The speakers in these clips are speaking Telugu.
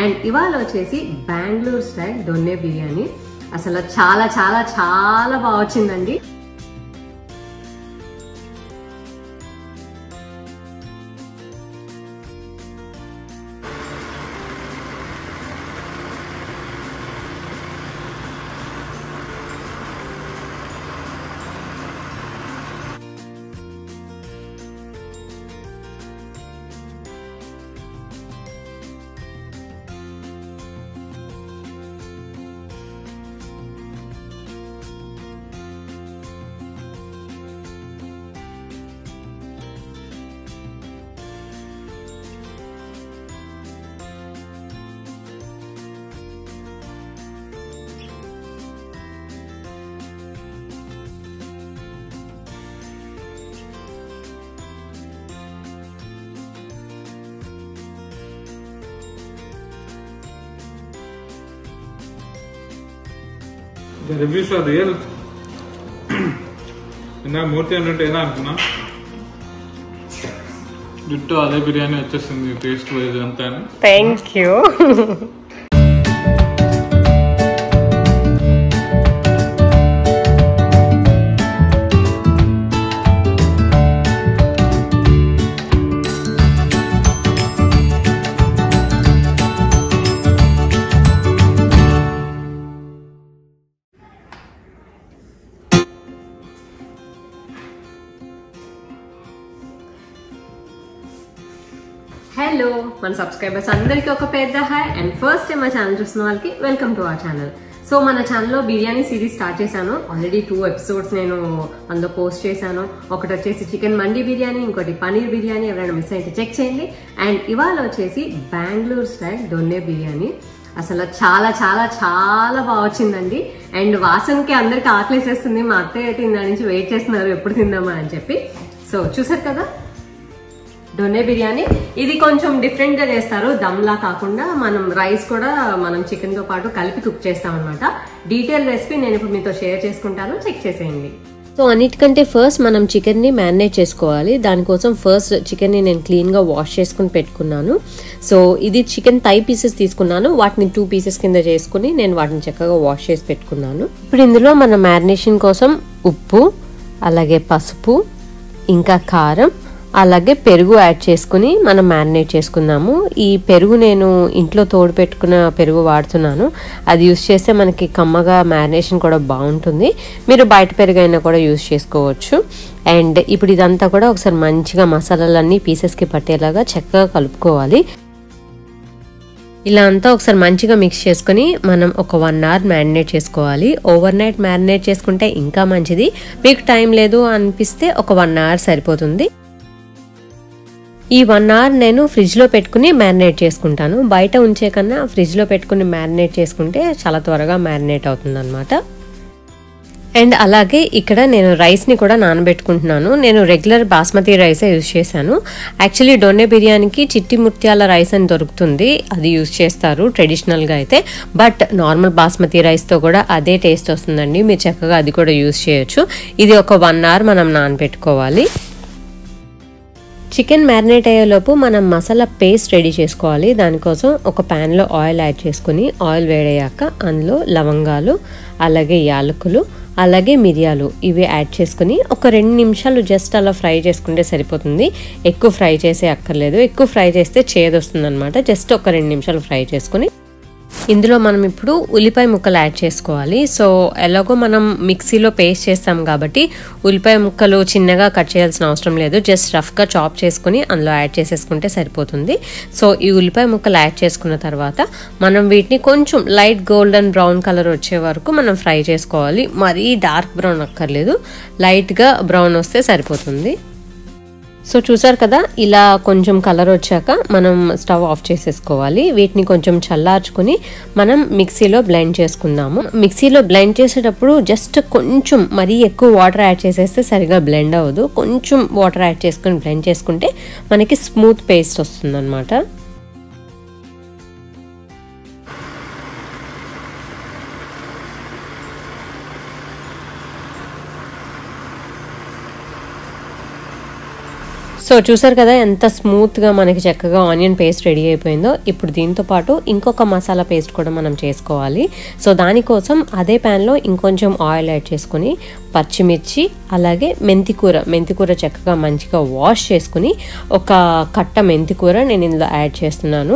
అండ్ ఇవాళ వచ్చేసి బెంగళూరు స్టైల్ దొన్నె బిర్యానీ. అసలు చాలా చాలా చాలా బాగా వచ్చిందండి. The reviews are real. ఇందాక మూర్తి అంటే ఏదో అనుకున్నా, జుట్టు అదే బిర్యానీ వచ్చేసింది టేస్ట్ వైజ్ అంతా. Thank you. హలో మన సబ్స్క్రైబర్స్ అందరికీ ఒక పెద్ద హాయ్. అండ్ ఫస్ట్ టైం మా ఛానల్ చూస్తున్న వాళ్ళకి welcome to our channel. So మన ఛానల్లో బిర్యానీ సిరీస్ స్టార్ట్ చేశాను. ఆల్రెడీ 2 ఎపిసోడ్స్ నేను అందులో పోస్ట్ చేశాను. ఒకటి వచ్చేసి చికెన్ మండి బిర్యానీ, ఇంకోటి పనీర్ బిర్యానీ. ఎవరైనా మిస్ అయితే చెక్ చేయండి. అండ్ ఇవాళ వచ్చేసి బెంగళూరు స్టైల్ దొన్నె బిర్యానీ. అసలు చాలా చాలా చాలా బాగా వచ్చిందండి. అండ్ వాసనకి అందరికి ఆకలేసేస్తుంది. మా అత్తయ్య అయితే ఇందా నుంచి వెయిట్ చేస్తున్నారు ఎప్పుడు తిందామా అని చెప్పి. సో చూసారు కదా దొన్నె బిర్యానీ. ఇది కొంచెం డిఫరెంట్ గా చేస్తారు, దమ్లా కాకుండా మనం రైస్ కూడా మనం చికెన్ తో పాటు కలిపి కుక్ చేస్తాం అనమాట. డీటెయిల్ రెసిపీ నేను ఇప్పుడు మీతో షేర్ చేసుకుంటాను, చెక్ చేసేయండి. సో అన్నిటికంటే ఫస్ట్ మనం చికెన్ ని మ్యారినేట్ చేసుకోవాలి. దానికోసం ఫస్ట్ చికెన్ ని నేను క్లీన్ గా వాష్ చేసుకుని పెట్టుకున్నాను. సో ఇది చికెన్ థై పీసెస్ తీసుకున్నాను. వాటిని 2 పీసెస్ కింద చేసుకుని నేను వాటిని చక్కగా వాష్ చేసి పెట్టుకున్నాను. ఇప్పుడు ఇందులో మన మ్యారినేషన్ కోసం ఉప్పు, అలాగే పసుపు, ఇంకా కారం, అలాగే పెరుగు యాడ్ చేసుకుని మనం మ్యారినేట్ చేసుకుందాము. ఈ పెరుగు నేను ఇంట్లో తోడు పెట్టుకున్న పెరుగు వాడుతున్నాను. అది యూస్ చేస్తే మనకి కమ్మగా మ్యారినేషన్ కూడా బాగుంటుంది. మీరు బయట పెరుగు అయినా కూడా యూస్ చేసుకోవచ్చు. అండ్ ఇప్పుడు ఇదంతా కూడా ఒకసారి మంచిగా మసాలాలన్నీ పీసెస్కి పట్టేలాగా చక్కగా కలుపుకోవాలి. ఇలా అంతా ఒకసారి మంచిగా మిక్స్ చేసుకుని మనం ఒక 1 అవర్ మ్యారినేట్ చేసుకోవాలి. ఓవర్ నైట్ మ్యారినేట్ చేసుకుంటే ఇంకా మంచిది. మీకు టైం లేదు అనిపిస్తే ఒక 1 అవర్ సరిపోతుంది. ఈ 1 అవర్ నేను ఫ్రిడ్జ్లో పెట్టుకుని మ్యారినేట్ చేసుకుంటాను. బయట ఉంచే కన్నా ఫ్రిడ్జ్లో పెట్టుకుని మ్యారినేట్ చేసుకుంటే చాలా త్వరగా మ్యారినేట్ అవుతుంది అనమాట. అండ్ అలాగే ఇక్కడ నేను రైస్ని కూడా నానబెట్టుకుంటున్నాను. నేను రెగ్యులర్ బాస్మతి రైసే యూజ్ చేశాను. యాక్చువల్లీ దొన్నె బిర్యానీకి చిట్టి ముత్యాల రైస్ అని దొరుకుతుంది, అది యూజ్ చేస్తారు ట్రెడిషనల్గా అయితే. బట్ నార్మల్ బాస్మతి రైస్తో కూడా అదే టేస్ట్ వస్తుందండి. మీరు చక్కగా అది కూడా యూజ్ చేయొచ్చు. ఇది ఒక 1 అవర్ మనం నానబెట్టుకోవాలి. చికెన్ మ్యారినేట్ అయ్యేలోపు మనం మసాలా పేస్ట్ రెడీ చేసుకోవాలి. దానికోసం ఒక ప్యాన్లో ఆయిల్ యాడ్ చేసుకుని ఆయిల్ వేడయ్యాక అందులో లవంగాలు, అలాగే యాలకులు, అలాగే మిరియాలు ఇవి యాడ్ చేసుకుని ఒక 2 నిమిషాలు జస్ట్ అలా ఫ్రై చేసుకుంటే సరిపోతుంది. ఎక్కువ ఫ్రై చేసే అక్కర్లేదు. ఎక్కువ ఫ్రై చేస్తే చేదు వస్తుంది అనమాట. జస్ట్ ఒక 2 నిమిషాలు ఫ్రై చేసుకుని ఇందులో మనం ఇప్పుడు ఉల్లిపాయ ముక్కలు యాడ్ చేసుకోవాలి. సో ఎలాగో మనం మిక్సీలో పేస్ట్ చేస్తాం కాబట్టి ఉల్లిపాయ ముక్కలు చిన్నగా కట్ చేయాల్సిన అవసరం లేదు. జస్ట్ రఫ్గా చాప్ చేసుకుని అందులో యాడ్ చేసేసుకుంటే సరిపోతుంది. సో ఈ ఉల్లిపాయ ముక్కలు యాడ్ చేసుకున్న తర్వాత మనం వీటిని కొంచెం లైట్ గోల్డెన్ బ్రౌన్ కలర్ వచ్చే వరకు మనం ఫ్రై చేసుకోవాలి. మరీ డార్క్ బ్రౌన్ అక్కర్లేదు, లైట్గా బ్రౌన్ వస్తే సరిపోతుంది. సో చూసారు కదా, ఇలా కొంచెం కలర్ వచ్చాక మనం స్టవ్ ఆఫ్ చేసేసుకోవాలి. వీటిని కొంచెం చల్లార్చుకుని మనం మిక్సీలో బ్లెండ్ చేసుకుందాము. మిక్సీలో బ్లెండ్ చేసేటప్పుడు జస్ట్ కొంచెం మరీ ఎక్కువ వాటర్ యాడ్ చేసేస్తే సరిగా బ్లెండ్ అవ్వదు. కొంచెం వాటర్ యాడ్ చేసుకుని బ్లెండ్ చేసుకుంటే మనకి స్మూత్ పేస్ట్ వస్తుంది అన్నమాట. సో చూసారు కదా ఎంత స్మూత్గా మనకి చక్కగా ఆనియన్ పేస్ట్ రెడీ అయిపోయిందో. ఇప్పుడు దీంతో పాటు ఇంకొక మసాలా పేస్ట్ కూడా మనం చేసుకోవాలి. సో దానికోసం అదే ప్యాన్లో ఇంకొంచెం ఆయిల్ యాడ్ చేసుకొని పచ్చిమిర్చి అలాగే మెంతికూర చక్కగా మంచిగా వాష్ చేసుకుని ఒక కట్ట మెంతికూర నేను ఇందులో యాడ్ చేస్తున్నాను.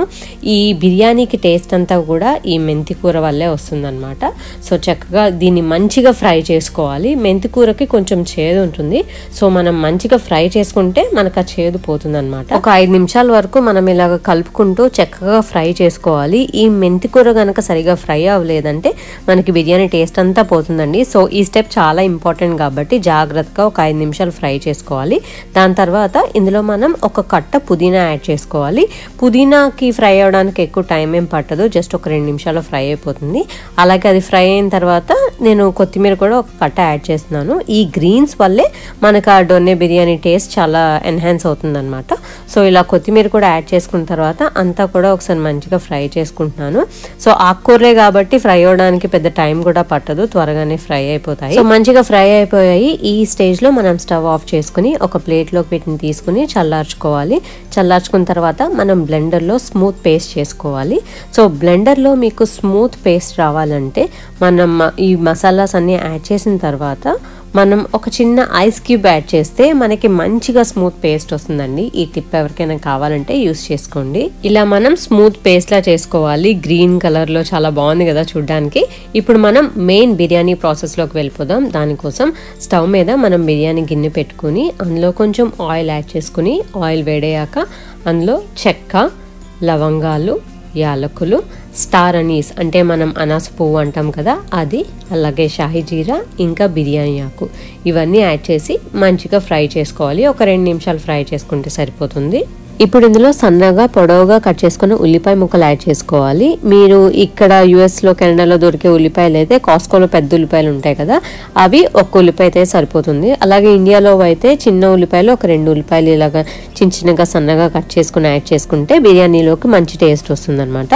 ఈ బిర్యానీకి టేస్ట్ అంతా కూడా ఈ మెంతికూర వల్లే వస్తుందన్నమాట. సో చక్కగా దీన్ని మంచిగా ఫ్రై చేసుకోవాలి. మెంతికూరకి కొంచెం చేదు ఉంటుంది. సో మనం మంచిగా ఫ్రై చేసుకుంటే మనకు ఆ చేదు పోతుంది అనమాట. ఒక 5 నిమిషాల వరకు మనం ఇలాగ కలుపుకుంటూ చక్కగా ఫ్రై చేసుకోవాలి. ఈ మెంతికూర కనుక సరిగా ఫ్రై అవ్వలేదంటే మనకి బిర్యానీ టేస్ట్ అంతా పోతుందండి. సో ఈ స్టెప్ చాలా ఇంపార్టెంట్ కాబట్టి జాగ్రత్తగా ఒక 5 నిమిషాలు ఫ్రై చేసుకోవాలి. దాని తర్వాత ఇందులో మనం ఒక కట్ట పుదీనా యాడ్ చేసుకోవాలి. పుదీనాకి ఫ్రై అవ్వడానికి ఎక్కువ టైం ఏం పట్టదు, జస్ట్ ఒక 2 నిమిషాల్లో ఫ్రై అయిపోతుంది. అలాగే అది ఫ్రై అయిన తర్వాత నేను కొత్తిమీర కూడా ఒక కట్ట యాడ్ చేస్తున్నాను. ఈ గ్రీన్స్ వల్లే మనకు ఆ డొన్నే బిర్యానీ టేస్ట్ చాలా ఎన్హాన్స్ అవుతుంది అనమాట. సో ఇలా కొత్తిమీర కూడా యాడ్ చేసుకున్న తర్వాత అంతా కూడా ఒకసారి మంచిగా ఫ్రై చేసుకుంటున్నాను. సో ఆకుకూరలే కాబట్టి ఫ్రై అవ్వడానికి పెద్ద టైం కూడా పట్టదు, త్వరగానే ఫ్రై అయిపోతాయి. సో మంచిగా ఫ్రై అయిపోయాయి. ఈ స్టేజ్ లో మనం స్టవ్ ఆఫ్ చేసుకుని ఒక ప్లేట్లోకి వీటిని తీసుకుని చల్లార్చుకోవాలి. చల్లార్చుకున్న తర్వాత మనం బ్లెండర్లో స్మూత్ పేస్ట్ చేసుకోవాలి. సో బ్లెండర్లో మీకు స్మూత్ పేస్ట్ రావాలంటే మనం ఈ మసాలాస్ అన్ని యాడ్ చేసిన తర్వాత మనం ఒక చిన్న ఐస్ క్యూబ్ యాడ్ చేస్తే మనకి మంచిగా స్మూత్ పేస్ట్ వస్తుందండి. ఈ టిప్ ఎవరికైనా కావాలంటే యూస్ చేసుకోండి. ఇలా మనం స్మూత్ పేస్ట్ లా చేసుకోవాలి. గ్రీన్ కలర్ లో చాలా బాగుంది కదా చూడడానికి. ఇప్పుడు మనం మెయిన్ బిర్యానీ ప్రాసెస్ లోకి వెళ్ళిపోదాం. దానికోసం స్టవ్ మీద మనం బిర్యానీ గిన్నె పెట్టుకుని అందులో కొంచెం ఆయిల్ యాడ్ చేసుకుని ఆయిల్ వేడయ్యాక అందులో చెక్క, లవంగాలు, యాలకులు, స్టార్ అనీస్ అంటే మనం అనాస పువ్వు అంటాం కదా అది, అలాగే షాహీ జీరా, ఇంకా బిర్యానీ ఆకు ఇవన్నీ యాడ్ చేసి మంచిగా ఫ్రై చేసుకోవాలి. ఒక 2 నిమిషాలు ఫ్రై చేసుకుంటే సరిపోతుంది. ఇప్పుడు ఇందులో సన్నగా పొడవుగా కట్ చేసుకుని ఉల్లిపాయ ముక్కలు యాడ్ చేసుకోవాలి. మీరు ఇక్కడ యుఎస్లో కెనడాలో దొరికే ఉల్లిపాయలు అయితే కాస్కోలో పెద్ద ఉల్లిపాయలు ఉంటాయి కదా, అవి ఒక ఉల్లిపాయ అయితే సరిపోతుంది. అలాగే ఇండియాలో అయితే చిన్న ఉల్లిపాయలు ఒక 2 ఉల్లిపాయలు ఇలాగా చిన్నగా సన్నగా కట్ చేసుకుని యాడ్ చేసుకుంటే బిర్యానీలోకి మంచి టేస్ట్ వస్తుంది అనమాట.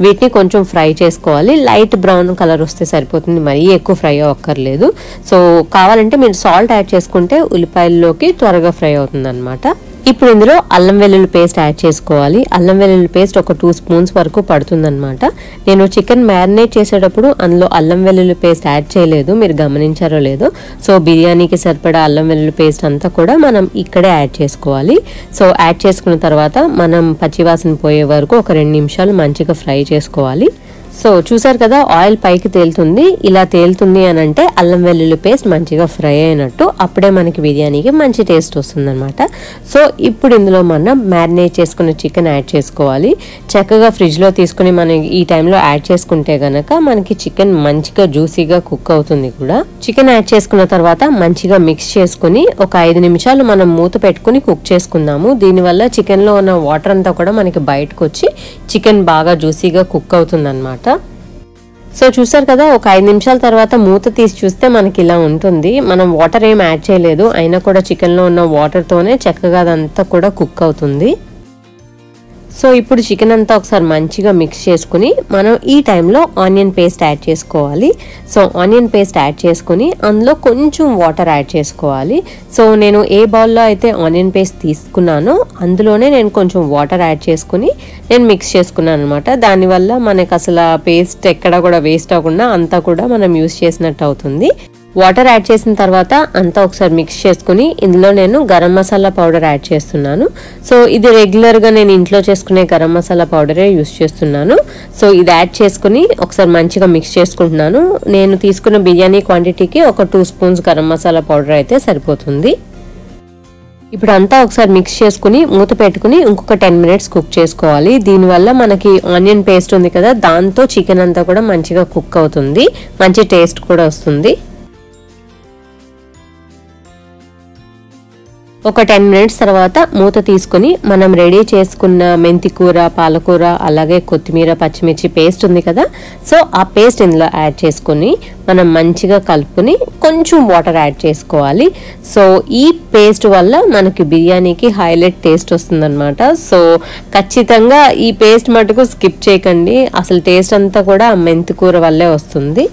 వీటిని కొంచెం ఫ్రై చేసుకోవాలి. లైట్ బ్రౌన్ కలర్ వస్తే సరిపోతుంది, మరీ ఎక్కువ ఫ్రై అవ్వక్కర్లేదు. సో కావాలంటే మీరు సాల్ట్ యాడ్ చేసుకుంటే ఉల్లిపాయల్లోకి త్వరగా ఫ్రై అవుతుంది అనమాట. ఇప్పుడు ఇందులో అల్లం వెల్లుల్లి పేస్ట్ యాడ్ చేసుకోవాలి. అల్లం వెల్లుల్లి పేస్ట్ ఒక 2 స్పూన్స్ వరకు పడుతుందన్నమాట. నేను చికెన్ మ్యారినేట్ చేసేటప్పుడు అందులో అల్లం వెల్లుల్లి పేస్ట్ యాడ్ చేయలేదు, మీరు గమనించారో లేదో. సో బిర్యానీకి సరిపడా అల్లం వెల్లుల్లి పేస్ట్ అంతా కూడా మనం ఇక్కడే యాడ్ చేసుకోవాలి. సో యాడ్ చేసుకున్న తర్వాత మనం పచ్చివాసన పోయే వరకు ఒక 2 నిమిషాలు మంచిగా ఫ్రై చేసుకోవాలి. సో చూసారు కదా ఆయిల్ పైకి తేలుతుంది. ఇలా తేలుతుంది అని అంటే అల్లం వెల్లుల్లి పేస్ట్ మంచిగా ఫ్రై అయినట్టు, అప్పుడే మనకి బిర్యానీకి మంచి టేస్ట్ వస్తుంది అనమాట. సో ఇప్పుడు ఇందులో మనం మ్యారినేట్ చేసుకున్న చికెన్ యాడ్ చేసుకోవాలి. చక్కగా ఫ్రిడ్జ్లో తీసుకుని మనం ఈ టైంలో యాడ్ చేసుకుంటే గనక మనకి చికెన్ మంచిగా జ్యూసీగా కుక్ అవుతుంది కూడా. చికెన్ యాడ్ చేసుకున్న తర్వాత మంచిగా మిక్స్ చేసుకుని ఒక 5 నిమిషాలు మనం మూత పెట్టుకుని కుక్ చేసుకుందాము. దీనివల్ల చికెన్లో ఉన్న వాటర్ అంతా కూడా మనకి బయటకు వచ్చి చికెన్ బాగా జ్యూసీగా కుక్ అవుతుంది అనమాట. సో చూసారు కదా ఒక 5 నిమిషాల తర్వాత మూత తీసి చూస్తే మనకి ఇలా ఉంటుంది. మనం వాటర్ ఏం యాడ్ చేయలేదు, అయినా కూడా చికెన్లో ఉన్న వాటర్తోనే చక్కగా అదంతా కూడా కుక్ అవుతుంది. సో ఇప్పుడు చికెన్ అంతా ఒకసారి మంచిగా మిక్స్ చేసుకుని మనం ఈ టైంలో ఆనియన్ పేస్ట్ యాడ్ చేసుకోవాలి. సో ఆనియన్ పేస్ట్ యాడ్ చేసుకుని అందులో కొంచెం వాటర్ యాడ్ చేసుకోవాలి. సో నేను ఏ బౌల్లో అయితే ఆనియన్ పేస్ట్ తీసుకున్నానో అందులోనే నేను కొంచెం వాటర్ యాడ్ చేసుకుని నేను మిక్స్ చేసుకున్నాను అనమాట. దానివల్ల మనకు అసలు పేస్ట్ ఎక్కడ కూడా వేస్ట్ అవ్వకుండా అంతా కూడా మనం యూస్ చేసినట్టు అవుతుంది. వాటర్ యాడ్ చేసిన తర్వాత అంతా ఒకసారి మిక్స్ చేసుకుని ఇందులో నేను గరం మసాలా పౌడర్ యాడ్ చేస్తున్నాను. సో ఇది రెగ్యులర్గా నేను ఇంట్లో చేసుకునే గరం మసాలా పౌడరే యూస్ చేస్తున్నాను. సో ఇది యాడ్ చేసుకుని ఒకసారి మంచిగా మిక్స్ చేసుకుంటున్నాను. నేను తీసుకున్న బిర్యానీ క్వాంటిటీకి ఒక 2 స్పూన్స్ గరం మసాలా పౌడర్ అయితే సరిపోతుంది. ఇప్పుడు అంతా ఒకసారి మిక్స్ చేసుకుని మూత పెట్టుకుని ఇంకొక 10 మినిట్స్ కుక్ చేసుకోవాలి. దీనివల్ల మనకి ఆనియన్ పేస్ట్ ఉంది కదా, దాంతో చికెన్ అంతా కూడా మంచిగా కుక్ అవుతుంది, మంచి టేస్ట్ కూడా వస్తుంది. ఒక 10 మినిట్స్ తర్వాత మూత తీసుకుని మనం రెడీ చేసుకున్న మెంతికూర, పాలకూర, అలాగే కొత్తిమీర, పచ్చిమిర్చి పేస్ట్ ఉంది కదా, సో ఆ పేస్ట్ ఇందులో యాడ్ చేసుకుని మనం మంచిగా కలుపుకొని కొంచెం వాటర్ యాడ్ చేసుకోవాలి. సో ఈ పేస్ట్ వల్ల మనకి బిర్యానీకి హైలైట్ టేస్ట్ వస్తుందన్నమాట. సో ఖచ్చితంగా ఈ పేస్ట్ మటుకు స్కిప్ చేయకండి, అసలు టేస్ట్ అంతా కూడా ఆ మెంతికూర వల్లే వస్తుంది.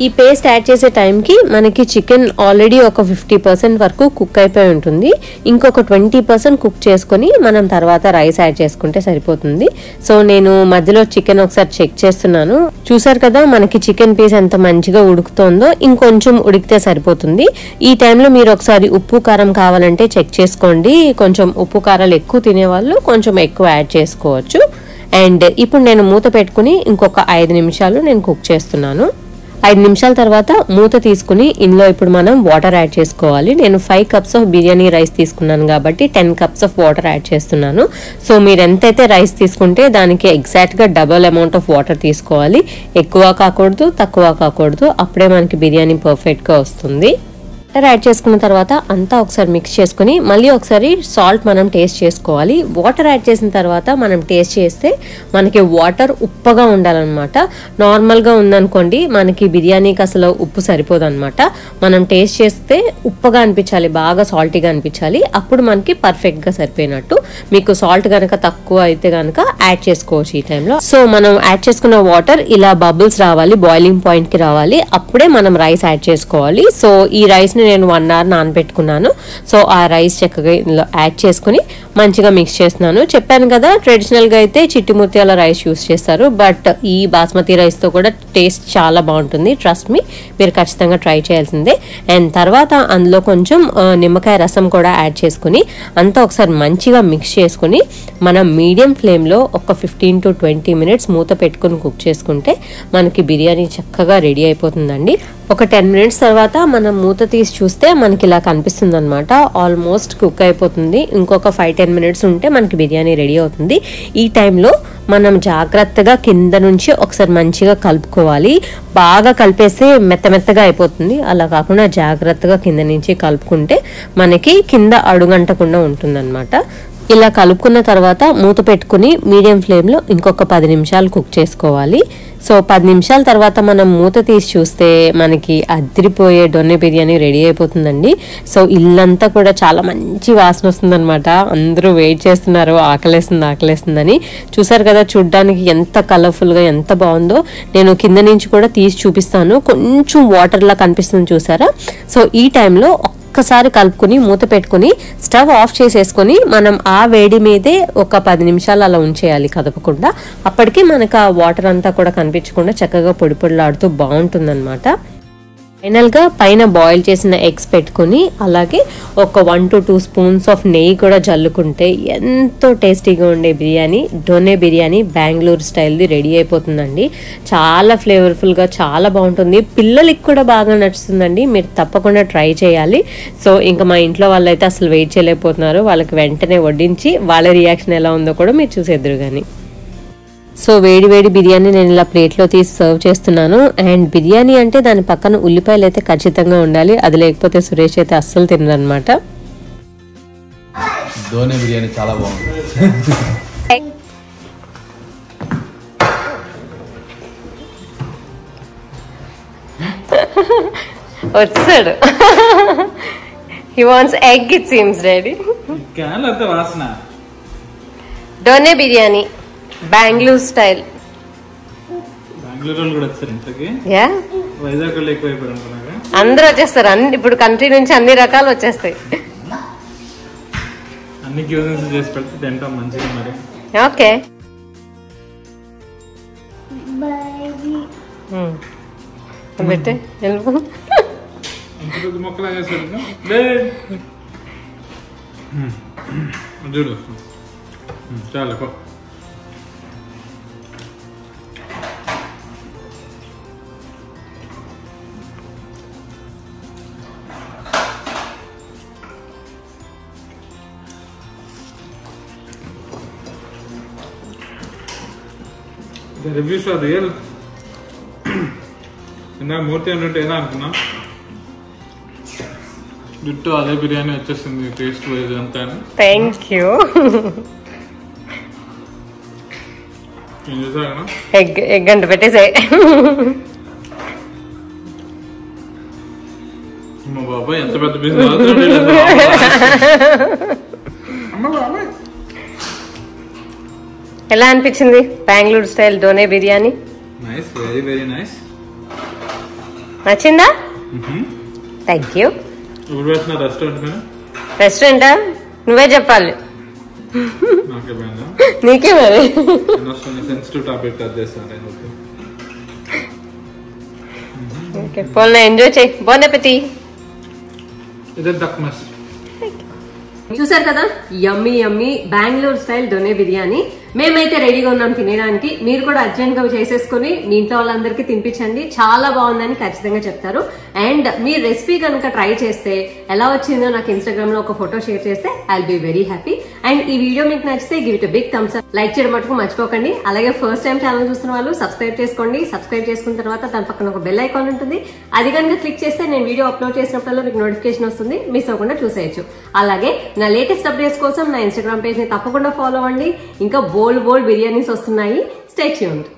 ఈ పేస్ట్ యాడ్ చేసే టైంకి మనకి చికెన్ ఆల్రెడీ ఒక 50% వరకు కుక్ అయిపోయి ఉంటుంది. ఇంకొక 20% కుక్ చేసుకొని మనం తర్వాత రైస్ యాడ్ చేసుకుంటే సరిపోతుంది. సో నేను మధ్యలో చికెన్ ఒకసారి చెక్ చేస్తున్నాను. చూసారు కదా మనకి చికెన్ పీస్ ఎంత మంచిగా ఉడుకుతోందో. ఇంకొంచెం ఉడికితే సరిపోతుంది. ఈ టైంలో మీరు ఒకసారి ఉప్పు కారం కావాలంటే చెక్ చేసుకోండి. కొంచెం ఉప్పు కారాలు ఎక్కువ తినేవాళ్ళు కొంచెం ఎక్కువ యాడ్ చేసుకోవచ్చు. అండ్ ఇప్పుడు నేను మూత పెట్టుకుని ఇంకొక 5 నిమిషాలు నేను కుక్ చేస్తున్నాను. 5 నిమిషాల తర్వాత మూత తీసుకుని ఇందులో ఇప్పుడు మనం వాటర్ యాడ్ చేసుకోవాలి. నేను 5 కప్స్ ఆఫ్ బిర్యానీ రైస్ తీసుకున్నాను కాబట్టి 10 కప్స్ ఆఫ్ వాటర్ యాడ్ చేస్తున్నాను. సో మీరు ఎంతైతే రైస్ తీసుకుంటే దానికి ఎగ్జాక్ట్గా డబుల్ అమౌంట్ ఆఫ్ వాటర్ తీసుకోవాలి. ఎక్కువ కాకూడదు, తక్కువ కాకూడదు. అప్పుడే మనకి బిర్యానీ పర్ఫెక్ట్గా వస్తుంది. వాటర్ యాడ్ చేసుకున్న తర్వాత అంతా ఒకసారి మిక్స్ చేసుకుని మళ్ళీ ఒకసారి సాల్ట్ మనం టేస్ట్ చేసుకోవాలి. వాటర్ యాడ్ చేసిన తర్వాత మనం టేస్ట్ చేస్తే మనకి వాటర్ ఉప్పగా ఉండాలన్నమాట. నార్మల్గా ఉందనుకోండి మనకి బిర్యానీకి అసలు ఉప్పు సరిపోదు అనమాట. మనం టేస్ట్ చేస్తే ఉప్పగా అనిపించాలి, బాగా సాల్టీగా అనిపించాలి. అప్పుడు మనకి పర్ఫెక్ట్గా సరిపోయినట్టు. మీకు సాల్ట్ కనుక తక్కువ అయితే కనుక యాడ్ చేసుకోవచ్చు ఈ టైంలో. సో మనం యాడ్ చేసుకున్న వాటర్ ఇలా బబుల్స్ రావాలి, బాయిలింగ్ పాయింట్కి రావాలి. అప్పుడే మనం రైస్ యాడ్ చేసుకోవాలి. సో ఈ రైస్ నేను 1 అవర్ నానబెట్టుకున్నాను. సో ఆ రైస్ చక్కగా ఇందులో యాడ్ చేసుకుని మంచిగా మిక్స్ చేస్తున్నాను. చెప్పాను కదా ట్రెడిషనల్ గా అయితే చిట్టి ముత్యాల రైస్ యూస్ చేస్తారు. బట్ ఈ బాస్మతి రైస్ తో కూడా టేస్ట్ చాలా బాగుంటుంది. ట్రస్ట్ మీ, మీరు ఖచ్చితంగా ట్రై చేయాల్సిందే. అండ్ తర్వాత అందులో కొంచెం నిమ్మకాయ రసం కూడా యాడ్ చేసుకుని అంతా ఒకసారి మంచిగా మిక్స్ చేసుకుని మనం మీడియం ఫ్లేమ్ లో ఒక 15 to 20 మినిట్స్ మూత పెట్టుకుని కుక్ చేసుకుంటే మనకి బిర్యానీ చక్కగా రెడీ అయిపోతుందండి. ఒక 10 మినిట్స్ తర్వాత మనం మూత తీసి చూస్తే మనకి ఇలా కనిపిస్తుంది అనమాట. ఆల్మోస్ట్ కుక్ అయిపోతుంది. ఇంకొక 5-10 మినిట్స్ ఉంటే మనకి బిర్యానీ రెడీ అవుతుంది. ఈ టైంలో మనం జాగ్రత్తగా కింద నుంచి ఒకసారి మంచిగా కలుపుకోవాలి. బాగా కలిపేస్తే మెత్తగా అయిపోతుంది. అలా కాకుండా జాగ్రత్తగా కింద నుంచి కలుపుకుంటే మనకి కింద అడుగంటకుండా ఉంటుందన్నమాట. ఇలా కలుపుకున్న తర్వాత మూత పెట్టుకుని మీడియం ఫ్లేమ్లో ఇంకొక 10 నిమిషాలు కుక్ చేసుకోవాలి. సో 10 నిమిషాల తర్వాత మనం మూత తీసి చూస్తే మనకి అదిరిపోయే డొన్నె బిర్యానీ రెడీ అయిపోతుందండి. సో ఇల్లంతా కూడా చాలా మంచి వాసన వస్తుందన్నమాట. అందరూ వెయిట్ చేస్తున్నారు, ఆకలేస్తుందని. చూసారు కదా చూడ్డానికి ఎంత కలర్ఫుల్గా ఎంత బాగుందో. నేను కింద నుంచి కూడా తీసి చూపిస్తాను. కొంచెం వాటర్లా కనిపిస్తుంది చూసారా. సో ఈ టైంలో ఒక్కసారి కలుపుకుని మూత పెట్టుకుని స్టవ్ ఆఫ్ చేసేసుకొని మనం ఆ వేడి మీదే ఒక 10 నిమిషాలు అలా ఉంచేయాలి కదపకుండా. అప్పటికి మనకు ఆ వాటర్ అంతా కూడా కనిపించకుండా చక్కగా పొడి పొడిలాడుతూ బాగుంటుందన్నమాట. ఫైనల్గా పైన బాయిల్ చేసిన ఎగ్స్ పెట్టుకుని అలాగే ఒక 1 to 2 స్పూన్స్ ఆఫ్ నెయ్యి కూడా జల్లుకుంటే ఎంతో టేస్టీగా ఉండే బిర్యానీ, డొనే బిర్యానీ బెంగళూరు స్టైల్ది రెడీ అయిపోతుందండి. చాలా ఫ్లేవర్ఫుల్గా చాలా బాగుంటుంది. పిల్లలకి కూడా బాగా నచ్చుతుందండి. మీరు తప్పకుండా ట్రై చేయాలి. సో ఇంకా మా ఇంట్లో వాళ్ళైతే అసలు వెయిట్ చేయలేకపోతున్నారు. వాళ్ళకి వెంటనే వడ్డించి వాళ్ళ రియాక్షన్ ఎలా ఉందో కూడా మీరు చూసేద్దరు కానీ. సో వేడి బిర్యానీ నేను ఇలా ప్లేట్లో తీసి సర్వ్ చేస్తున్నాను. అండ్ బిర్యానీ అంటే దాని పక్కన ఉల్లిపాయలు అయితే ఖచ్చితంగా ఉండాలి. అది లేకపోతే సురేష్ అయితే అస్సలు తినరనమాట. డోనే బిర్యానీ చాలా బాగుంది. వచ్చాడు. He wants egg it seems daddy. వాసన డోనే బిర్యానీ బెంగళూరు స్టైల్. బెంగళూరు కూడా వచ్చారు ఇంతకి. యా, వైజాగ్ వాళ్ళు ఎక్కువైపోయారు అనుకున్నాగా. అందరూ వచ్చేస్తారు. ఇప్పుడు కంట్రీ నుంచి అన్ని రకాలు వచ్చేస్తాయి. అన్ని క్యూజన్స్ చేసి పెడితే తింటాం మంచిగా మరి. ఓకే పెట్టే వెళ్ళిపో. మొక్కలాగా చూడు చాలా The reviews are real. ఇందాక మూర్తి అంటే ఏదో అనుకున్నా, డిట్టో అదే బిర్యానీ వచ్చేసింది టేస్ట్ వైజ్ అంతా. Thank you. ఏం చేశాను ఎగ్ గంట పెట్టేసాయి. అమ్మ బాబాయ్ ఎంత పెద్ద పీస్. అమ్మ బాబాయ్ ఎలా అనిపించింది Bengaluru style donne biryani? Nice, very very nice. నచ్చిందా? Thank you. ఇప్పుడు పెట్టిన రెస్టారెంట్ మీద రెస్టారెంటా? నువ్వే చెప్పాలి. నాకే పోయిందా? నీకే మరి. సెన్సిటివ్ టాపిక్ అది చేస్తాను. ఓకే పోన్లే, ఎంజాయ్ చేయి. బోన్ అపెటీ. ఇదే దక్మస్. చూసారు కదా, యమ్మీ యమ్మీ బెంగళూరు స్టైల్ దొనే బిర్యానీ. మేమైతే రెడీగా ఉన్నాం తినడానికి. మీరు కూడా అర్జెంట్ గా చేసేసుకుని మీ ఇంట్లో వాళ్ళందరికీ తినిపించండి. చాలా బాగుందని ఖచ్చితంగా చెప్తారు. అండ్ మీ రెసిపీ కనుక ట్రై చేస్తే ఎలా వచ్చిందో నాకు ఇన్స్టాగ్రామ్ లో ఒక ఫోటో షేర్ చేస్తే I'll be very happy. And ఈ వీడియో మీకు నచ్చితే give it big thumbs up. Like చేయడం మటుకు మర్చిపోకండి. అలాగే ఫస్ట్ టైం ఛానల్ చూస్తున్న వాళ్ళు సబ్స్క్రైబ్ చేసుకోండి. సబ్స్క్రైబ్ చేసుకున్న తర్వాత దాని పక్కన ఒక బెల్ ఐకాన్ ఉంటుంది. అది కనుక క్లిక్ చేస్తే నేను వీడియో అప్లోడ్ చేసినప్పుడు మీకు నోటిఫికేషన్ వస్తుంది. మిస్ అవ్వకుండా చూసేయచ్చు. అలాగే నా లేటెస్ట్ అప్డేట్స్ కోసం నా ఇన్స్టాగ్రామ్ పేజ్ ని తప్పకుండా ఫాలో అవ్వండి. ఇంకా బోల్డ్ బిర్యానీస్ వస్తున్నాయి. Stay tuned.